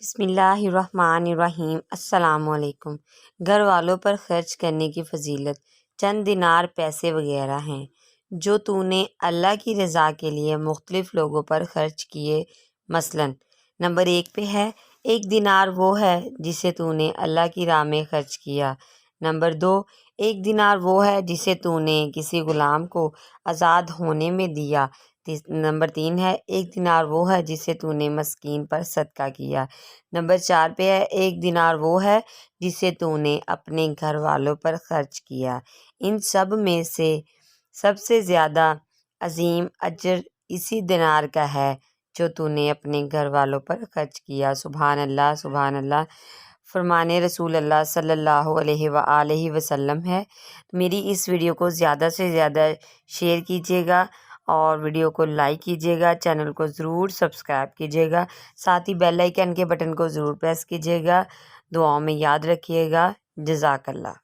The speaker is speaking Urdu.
بسم اللہ الرحمن الرحیم۔ السلام علیکم۔ گھر والوں پر خرچ کرنے کی فضیلت چند دینار پیسے وغیرہ ہیں جو تو نے اللہ کی رضا کے لیے مختلف لوگوں پر خرچ کیے۔ مثلاً نمبر 1 پہ ہے 1 دینار وہ ہے جسے تو نے اللہ کی راہ میں خرچ کیا۔ نمبر 2 1 دینار وہ ہے جسے تو نے کسی غلام کو آزاد ہونے میں دیا۔ نمبر 3 ہے 1 دینار وہ ہے جسے تو نے مسکین پر صدقہ کیا۔ نمبر 4 پہ ہے 1 دینار وہ ہے جسے تو نے اپنے گھر والوں پر خرچ کیا۔ ان سب میں سے سب سے زیادہ عظیم اجر اسی دینار کا ہے جو تو نے اپنے گھر والوں پر خرچ کیا۔ سبحان اللہ، سبحان اللہ۔ فرمان رسول اللہ صلی اللہ علیہ وآلہ وسلم ہے۔ میری اس ویڈیو کو زیادہ سے زیادہ شیئر کیجیے گا اور ویڈیو کو لائک کیجیے گا، چینل کو ضرور سبسکرائب کیجیے گا، ساتھ ہی بیل آئیکن کے بٹن کو ضرور پریس کیجیے گا۔ دعاؤں میں یاد رکھیے گا۔ جزاک اللہ۔